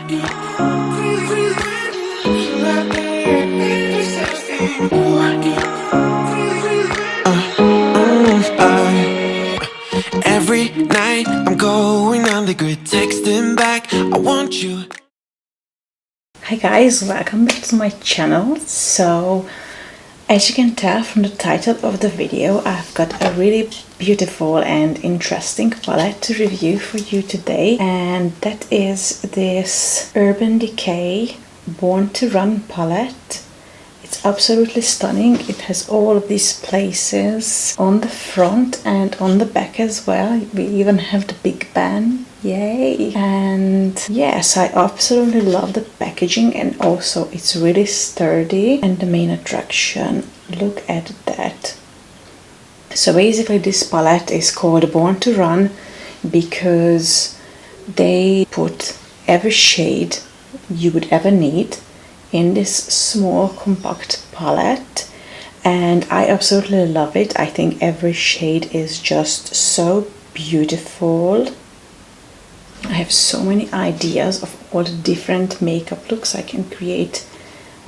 Every night I'm going on the grid, texting back, I want you. Hi guys, welcome back to my channel. So as you can tell from the title of the video, I've got a really beautiful and interesting palette to review for you today, and that is this Urban Decay Born to Run palette. It's absolutely stunning. It has all of these places on the front and on the back as well. We even have the big band. Yay! And yes, I absolutely love the packaging, and also it's really sturdy. And the main attraction, look at that. So basically this palette is called Born to Run because they put every shade you would ever need in this small compact palette, and I absolutely love it. I think every shade is just so beautiful. I have so many ideas of all the different makeup looks I can create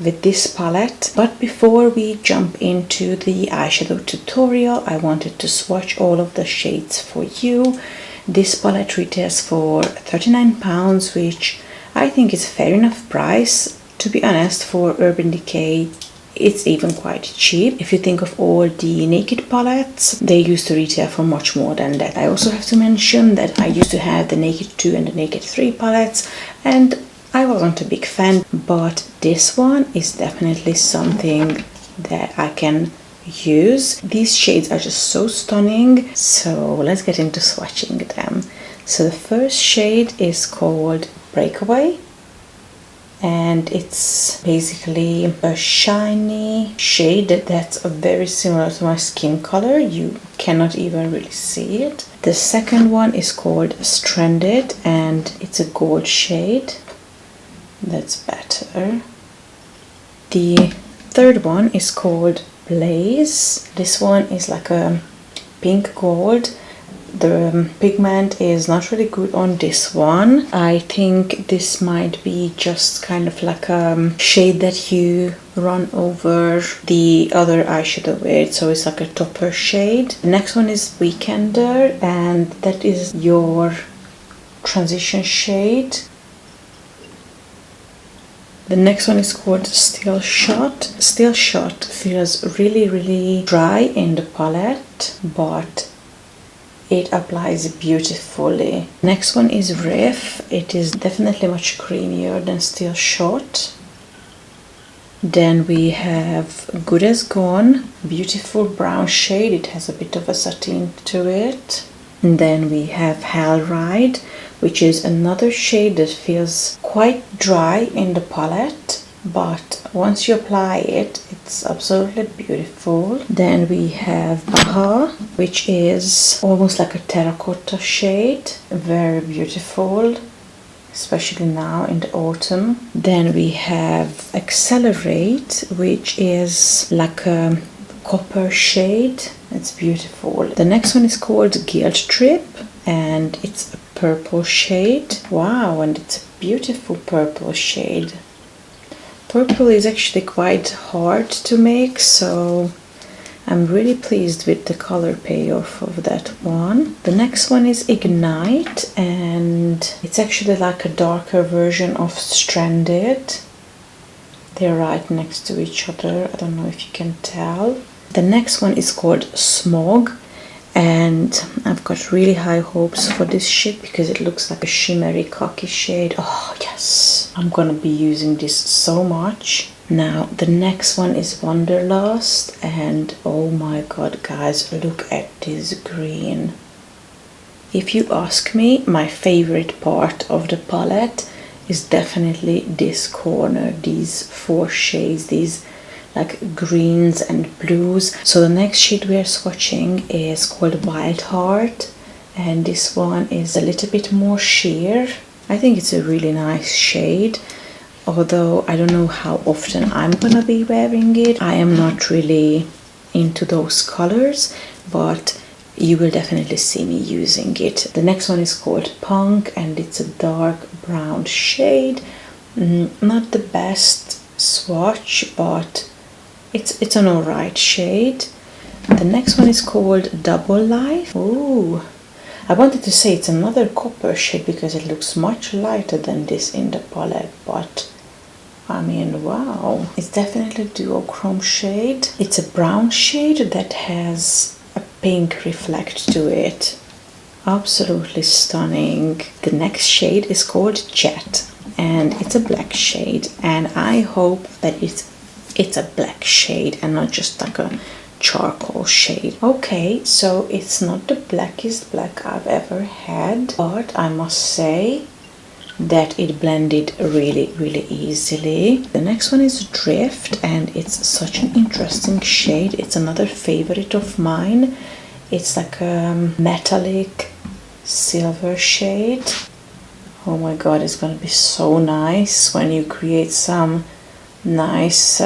with this palette. But before we jump into the eyeshadow tutorial, I wanted to swatch all of the shades for you. This palette retails for £39, which I think is a fair enough price. To be honest, for Urban Decay, it's even quite cheap. If you think of all the Naked palettes, they used to retail for much more than that. I also have to mention that I used to have the Naked 2 and the Naked 3 palettes, and I wasn't a big fan, but this one is definitely something that I can use. These shades are just so stunning, so let's get into swatching them. So the first shade is called Breakaway, and it's basically a shiny shade that's very similar to my skin color. You cannot even really see it. The second one is called Stranded, and it's a gold shade. That's better. The third one is called Blaze. This one is like a pink gold. The pigment is not really good on this one. I think this might be just kind of like a shade that you run over the other eyeshadow with, so it's like a topper shade. The next one is Weekender, and that is your transition shade. The next one is called Still Shot. Still Shot feels really dry in the palette, but it applies beautifully. Next one is Riff. It is definitely much creamier than Still Shot. Then we have Good As Gone, beautiful brown shade. It has a bit of a satin to it. And then we have Hell Ride, which is another shade that feels quite dry in the palette, but once you apply it, it's absolutely beautiful. Then we have Baha, which is almost like a terracotta shade, very beautiful, especially now in the autumn. Then we have Accelerate, which is like a copper shade. It's beautiful. The next one is called Guilt Trip, and it's a purple shade. Wow, and it's a beautiful purple shade. Purple is actually quite hard to make, so I'm really pleased with the color payoff of that one. The next one is Ignite, and it's actually like a darker version of Stranded. They're right next to each other. I don't know if you can tell. The next one is called Smog, and I've got really high hopes for this shade because it looks like a shimmery cocky shade. Oh yes, I'm gonna be using this so much. Now the next one is Wanderlust, and oh my god guys, look at this green. If you ask me, my favorite part of the palette is definitely this corner, these four shades, these like greens and blues. So the next shade we are swatching is called Wild Heart, and this one is a little bit more sheer. I think it's a really nice shade, although I don't know how often I'm gonna be wearing it. I am not really into those colors, but you will definitely see me using it. The next one is called Punk, and it's a dark brown shade. Not the best swatch, but it's an alright shade. The next one is called Double Life. Ooh, I wanted to say it's another copper shade because it looks much lighter than this in the palette, but I mean, wow. It's definitely a duochrome shade. It's a brown shade that has a pink reflect to it. Absolutely stunning. The next shade is called Jet, and it's a black shade, and I hope that it's a black shade and not just like a charcoal shade. Okay, so it's not the blackest black I've ever had, but I must say that it blended really easily. The next one is Drift, and it's such an interesting shade. It's another favorite of mine. It's like a metallic silver shade. Oh my god, it's gonna be so nice when you create some nice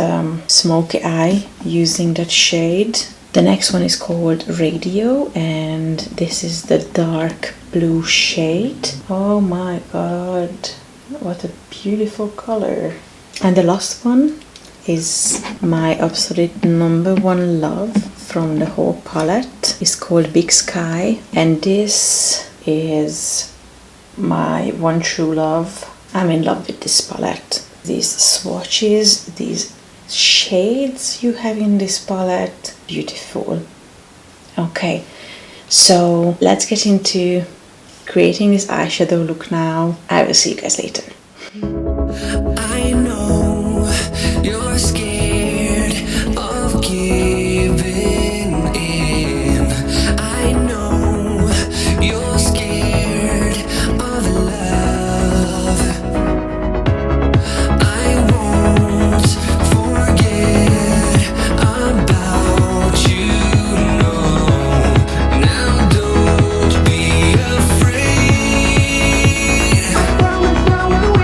smoky eye using that shade. The next one is called Radio, and this is the dark blue shade. Oh my god, what a beautiful color. And the last one is my absolute number one love from the whole palette. It's called Big Sky, and this is my one true love. I'm in love with this palette. These swatches, these shades you have in this palette, beautiful. Okay, so let's get into creating this eyeshadow look now. I will see you guys later. I know you're scared of giving in. I know you're scared of love. I won't forget about you, no. Now don't be afraid. I promise I will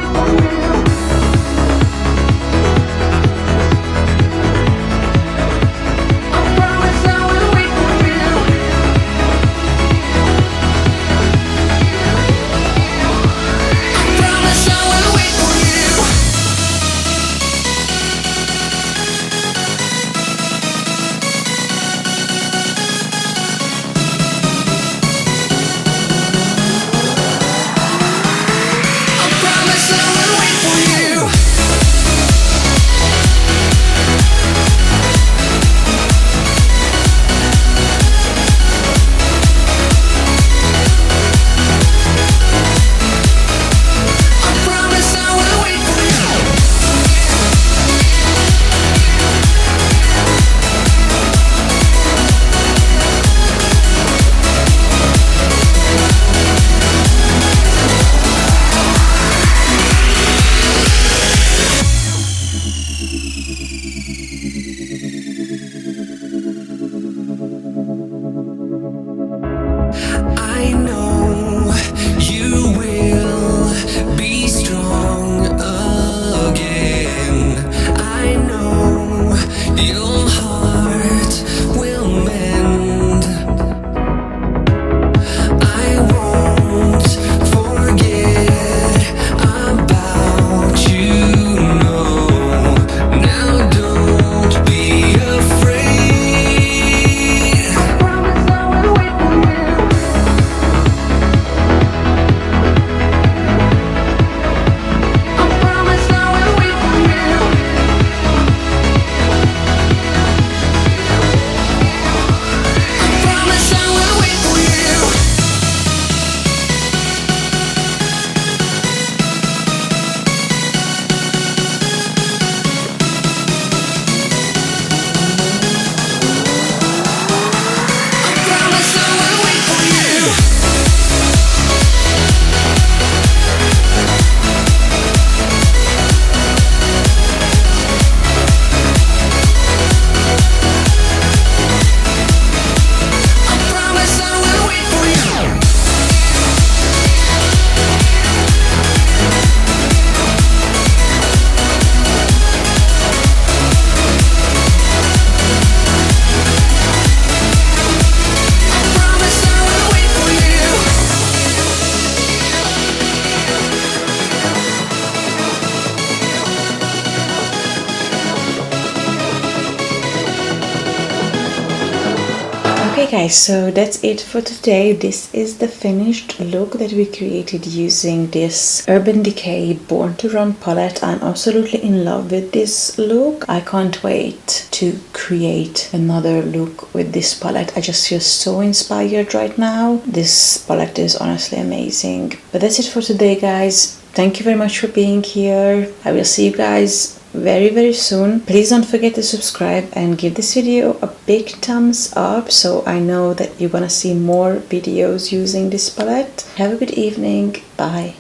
guys, so that's it for today. This is the finished look that we created using this Urban Decay Born to Run palette. I'm absolutely in love with this look. I can't wait to create another look with this palette. I just feel so inspired right now. This palette is honestly amazing. But that's it for today, guys. Thank you very much for being here. I will see you guys very soon. Please don't forget to subscribe and give this video a big thumbs up so I know that you're gonna see more videos using this palette. Have a good evening. Bye.